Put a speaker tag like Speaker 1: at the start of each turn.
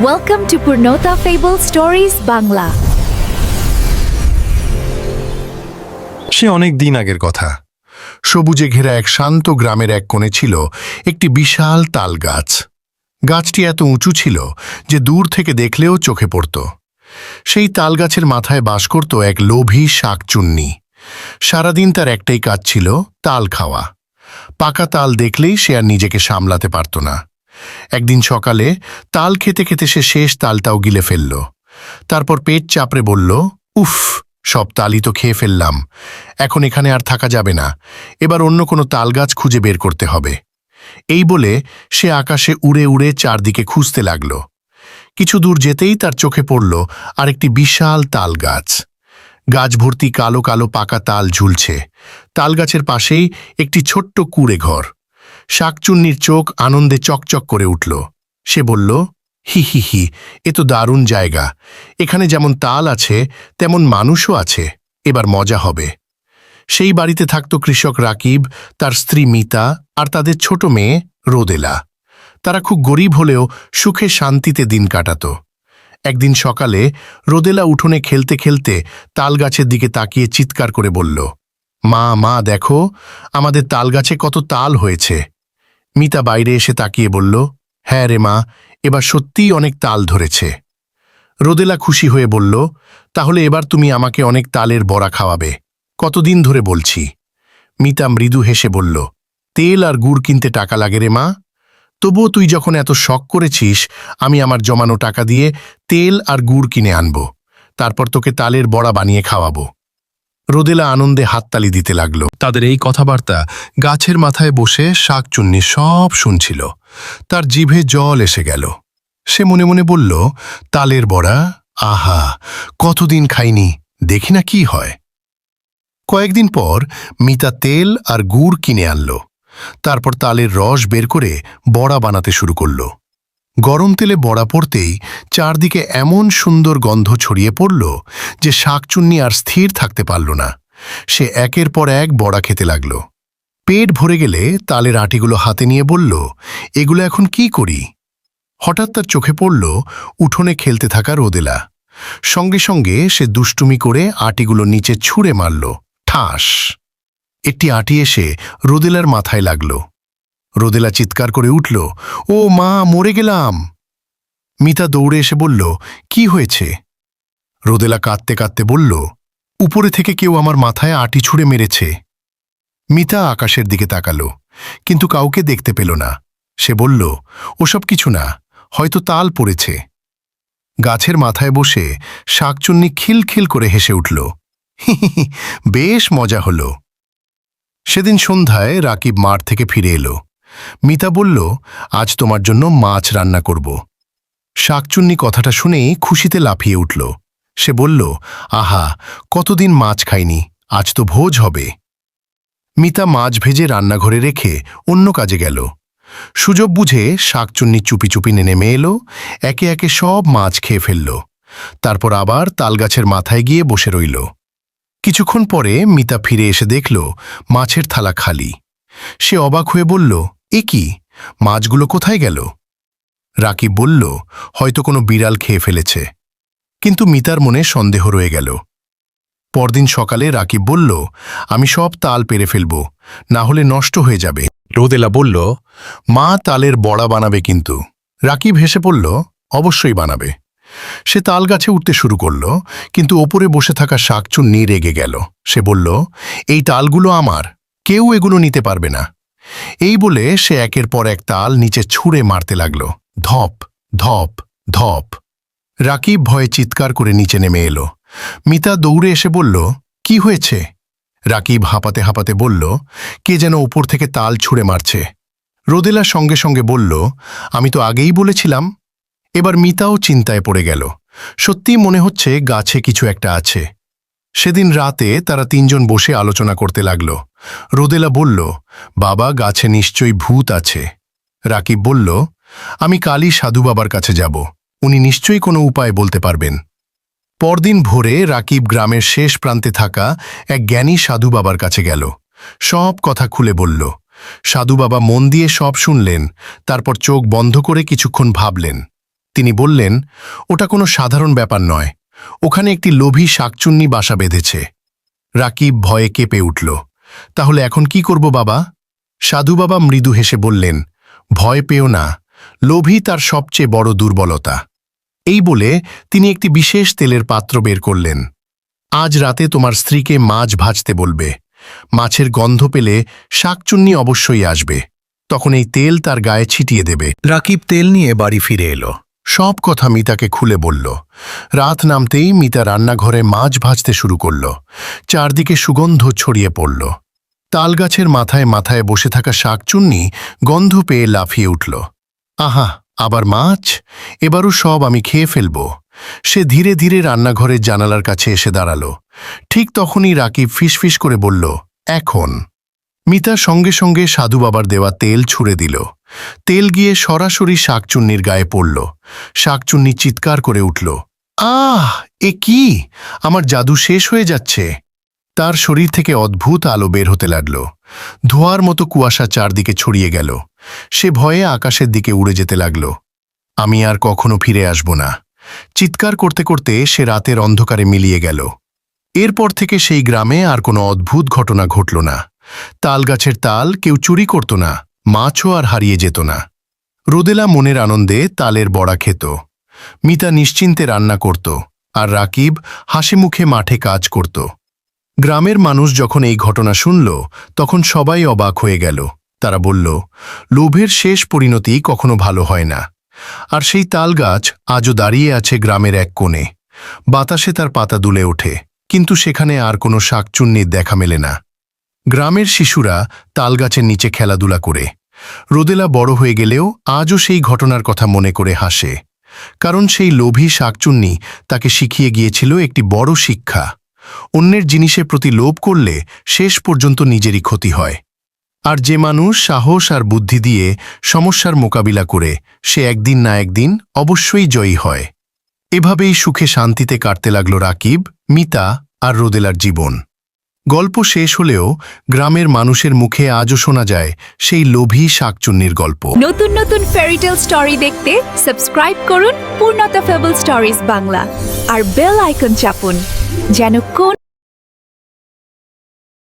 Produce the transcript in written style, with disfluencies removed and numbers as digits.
Speaker 1: Welcome to Purnota Fable Stories Bangla.
Speaker 2: সে অনেক দিন আগের কথা। সবুজে ঘেরা এক শান্ত গ্রামের এক কোণে ছিল একটি বিশাল তাল গাছ। গাছটি এত উঁচু ছিল যে দূর থেকে দেখলেও চোখে পড়ত। সেই তাল গাছের মাথায় বাস করত এক লোভী শাকচুন্নি। সারাদিন তার একটাই কাজ ছিল তাল খাওয়া। পাকা তাল দেখলেই সে আর নিজেকে সামলাতে পারত না। একদিন সকালে তাল খেতে খেতে সে শেষ তালটাও গিলে ফেলল। তারপর পেট চাপড়ে বলল, উফ, সব তালই তো খেয়ে ফেললাম, এখন এখানে আর থাকা যাবে না, এবার অন্য কোনো তাল গাছ খুঁজে বের করতে হবে। এই বলে সে আকাশে উড়ে উড়ে চারদিকে খুঁজতে লাগল। কিছু দূর যেতেই তার চোখে পড়ল আরেকটি বিশাল তাল গাছ। গাছ ভর্তি কালো কালো পাকা তাল ঝুলছে। তাল গাছের পাশেই একটি ছোট্ট কুঁড়ে ঘর। শাকচুন্নির চোখ আনন্দে চকচক করে উঠল। সে বলল, হি হি হি, এ তো দারুণ জায়গা, এখানে যেমন তাল আছে তেমন মানুষও আছে, এবার মজা হবে। সেই বাড়িতে থাকত কৃষক রাকিব, তার স্ত্রী মিতা আর তাদের ছোট মেয়ে রোদেলা। তারা খুব গরিব হলেও সুখে শান্তিতে দিন কাটাত। একদিন সকালে রোদেলা উঠোনে খেলতে খেলতে তাল গাছের দিকে তাকিয়ে চিৎকার করে বলল, মা মা দেখো, আমাদের তাল গাছে কত তাল হয়েছে। মিতা বাইরে এসে তাকিয়ে বলল, হ্যাঁ রে মা, এবার সত্যিই অনেক তাল ধরেছে। রোদেলা খুশি হয়ে বলল, তাহলে এবার তুমি আমাকে অনেক তালের বড়া খাওয়াবে, কতদিন ধরে বলছি। মিতা মৃদু হেসে বলল, তেল আর গুড় কিনতে টাকা লাগে রে মা, তবুও তুই যখন এত শখ করেছিস, আমি আমার জমানো টাকা দিয়ে তেল আর গুড় কিনে আনব, তারপর তোকে তালের বড়া বানিয়ে খাওয়াবো। রোদেলা আনন্দে হাততালি দিতে লাগল। তাদের এই কথাবার্তা গাছের মাথায় বসে শাকচুন্নি সব শুনছিল। তার জিভে জল এসে গেল। সে মনে মনে বলল, তালের বড়া, আহা, কতদিন খাইনি, দেখি না কি হয়। কয়েকদিন পর মিতা তেল আর গুড় কিনে আনল। তারপর তালের রস বের করে বড়া বানাতে শুরু করল। গরম তেলে বড়া পড়তেই চারদিকে এমন সুন্দর গন্ধ ছড়িয়ে পড়ল যে শাকচুন্নি আর স্থির থাকতে পারল না। সে একের পর এক বড়া খেতে লাগল। পেট ভরে গেলে তালের আটিগুলো হাতে নিয়ে বলল, এগুলো এখন কি করি? হঠাৎ তার চোখে পড়ল উঠোনে খেলতে থাকা রোদেলা। সঙ্গে সঙ্গে সে দুষ্টুমি করে আটিগুলো নিচে ছুঁড়ে মারল। ঠাস! একটি আটি এসে রোদেলার মাথায় লাগল। রোদেলা চিৎকার করে উঠল, ও মা, মরে গেলাম। মিতা দৌড়ে এসে বলল, কি হয়েছে? রোদেলা কাঁদতে কাঁদতে বলল, উপরে থেকে কেউ আমার মাথায় আটি ছুঁড়ে মেরেছে। মিতা আকাশের দিকে তাকালো, কিন্তু কাউকে দেখতে পেল না। সে বলল, ওসব কিছু না, হয়তো তাল পড়েছে। গাছের মাথায় বসে শাকচুন্নি খিলখিল করে হেসে উঠল, হি হি হি, বেশ মজা হল। সেদিন সন্ধ্যায় রাকিব মাঠ থেকে ফিরে এলো। মিতা বলল, আজ তোমার জন্য মাছ রান্না করব। শাকচুন্নি কথাটা শুনেই খুশিতে লাফিয়ে উঠল। সে বলল, আহা, কতদিন মাছ খাইনি, আজ তো ভোজ হবে। মিতা মাছ ভেজে রান্নাঘরে রেখে অন্য কাজে গেল। সুযোগ বুঝে শাকচুন্নি চুপি চুপি নেমে এলো, একে একে সব মাছ খেয়ে ফেলল। তারপর আবার তালগাছের মাথায় গিয়ে বসে রইল। কিছুক্ষণ পরে মিতা ফিরে এসে দেখল মাছের থালা খালি। সে অবাক হয়ে বলল, এ কি, মাছগুলো কোথায় গেল? রাকিব বলল, হয়তো কোনো বিড়াল খেয়ে ফেলেছে। কিন্তু মিতার মনে সন্দেহ রয়ে গেল। পরদিন সকালে রাকিব বলল, আমি সব তাল পেরে ফেলব, না হলে নষ্ট হয়ে যাবে। রোদেলা বলল, মা তালের বড়া বানাবে কিন্তু। রাকিব হেসে বলল, অবশ্যই বানাবে। সে তাল গাছে উঠতে শুরু করল, কিন্তু ওপরে বসে থাকা শাকচুন্নি রেগে গেল। সে বলল, এই তালগুলো আমার, কেউ এগুলো নিতে পারবে না। এই বলে সে একের পর এক তাল নিচে ছুঁড়ে মারতে লাগল। ধপ ধপ ধপ! রাকিব ভয়ে চিৎকার করে নিচে নেমে এলো। মিতা দৌড়ে এসে বলল, কি হয়েছে? রাকিব হাঁপাতে হাঁপাতে বলল, কে যেন উপর থেকে তাল ছুঁড়ে মারছে। রোদেলা সঙ্গে সঙ্গে বলল, আমি তো আগেই বলেছিলাম। এবার মিতাও চিন্তায় পড়ে গেল। সত্যিই মনে হচ্ছে গাছে কিছু একটা আছে। সেদিন রাতে তারা তিনজন বসে আলোচনা করতে লাগল। রোদেলা বলল, বাবা, গাছে নিশ্চয়ই ভূত আছে। রাকিব বলল, আমি কালই সাধু বাবার কাছে যাব, উনি নিশ্চয়ই কোনো উপায় বলতে পারবেন। পরদিন ভোরে রাকিব গ্রামের শেষ প্রান্তে থাকা এক জ্ঞানী সাধু বাবার কাছে গেল। সব কথা খুলে বলল। সাধু বাবা মন দিয়ে সব শুনলেন, তারপর চোখ বন্ধ করে কিছুক্ষণ ভাবলেন। তিনি বললেন, ওটা কোনো সাধারণ ব্যাপার নয়, ওখানে একটি লোভী শাকচুন্নি বাসা বেঁধেছে। রাকিব ভয়ে কেঁপে উঠল। তাহলে এখন কি করব বাবা? সাধু বাবা মৃদু হেসে বললেন, ভয় পেও না, লোভী তার সবচেয়ে বড় দুর্বলতা। এই বলে তিনি একটি বিশেষ তেলের পাত্র বের করলেন। আজ রাতে তোমার স্ত্রীকে মাছ ভাজতে বলবে, মাছের গন্ধ পেলে শাকচুন্নি অবশ্যই আসবে, তখন এই তেল তার গায়ে ছিটিয়ে দেবে।
Speaker 3: রাকিব তেল নিয়ে বাড়ি ফিরে এলো।
Speaker 2: সব কথা মিতাকে খুলে বলল। রাত নামতেই মিতা রান্নাঘরে মাছ ভাজতে শুরু করল। চারদিকে সুগন্ধ ছড়িয়ে পড়ল। তালগাছের মাথায় মাথায় বসে থাকা শাকচুন্নি গন্ধ পেয়ে লাফিয়ে উঠল। আহা, আবার মাছ? এবারও সব আমি খেয়ে ফেলব। সে ধীরে ধীরে রান্নাঘরের জানালার কাছে এসে দাঁড়াল। ঠিক তখনই রাকিব ফিসফিস করে বলল, এখন। মিতা সঙ্গে সঙ্গে সাধু বাবার দেওয়া তেল ছুঁড়ে দিল। তেল গিয়ে সরাসরি শাকচুন্নির গায়ে পড়ল। শাকচুন্নি চিৎকার করে উঠল, আহ, এ কি? আমার জাদু শেষ হয়ে যাচ্ছে। তার শরীর থেকে অদ্ভুত আলো বের হতে লাগল। ধোঁয়ার মতো কুয়াশা চারদিকে ছড়িয়ে গেল। সে ভয়ে আকাশের দিকে উড়ে যেতে লাগল। আমি আর কখনো ফিরে আসব না। চিৎকার করতে করতে সে রাতের অন্ধকারে মিলিয়ে গেল। এরপর থেকে সেই গ্রামে আর কোনো অদ্ভুত ঘটনা ঘটল না। তালগাছের তাল কেউ চুরি করত না, মাছও আর হারিয়ে যেত না। রোদেলা মনের আনন্দে তালের বড়া খেত। মিতা নিশ্চিন্তে রান্না করত, আর রাকিব হাসি মুখে মাঠে কাজ করত। গ্রামের মানুষ যখন এই ঘটনা শুনল, তখন সবাই অবাক হয়ে গেল। তারা বলল, লোভের শেষ পরিণতি কখনো ভালো হয় না। আর সেই তালগাছ আজও দাঁড়িয়ে আছে গ্রামের এক কোণে। বাতাসে তার পাতা দুলে ওঠে, কিন্তু সেখানে আর কোনো শাকচুন্নির দেখা মেলে না। গ্রামের শিশুরা তালগাছের নিচে খেলাধুলা করে। রোদেলা বড় হয়ে গেলেও আজও সেই ঘটনার কথা মনে করে হাসে, কারণ সেই লোভী শাকচুন্নি তাকে শিখিয়ে গিয়েছিল একটি বড় শিক্ষা: অন্যের জিনিসের প্রতি লোভ করলে শেষ পর্যন্ত নিজেরই ক্ষতি হয়। আর যে মানুষ সাহস আর বুদ্ধি দিয়ে সমস্যার মোকাবিলা করে, সে একদিন না একদিন অবশ্যই জয়ী হয়। এভাবেই সুখে শান্তিতে কাটতে লাগল রাকিব, মিতা আর রোদেলার জীবন। গল্প শেষ হলেও গ্রামের মানুষের মুখে আজও শোনা যায় সেই লোভী শাকচুন্নির গল্প।
Speaker 1: নতুন নতুন ফেয়ারিটেল স্টোরি দেখতে সাবস্ক্রাইব করুন পূর্ণতা ফেবল স্টোরিজ বাংলা আর বেল আইকন চাপুন, যেন কোন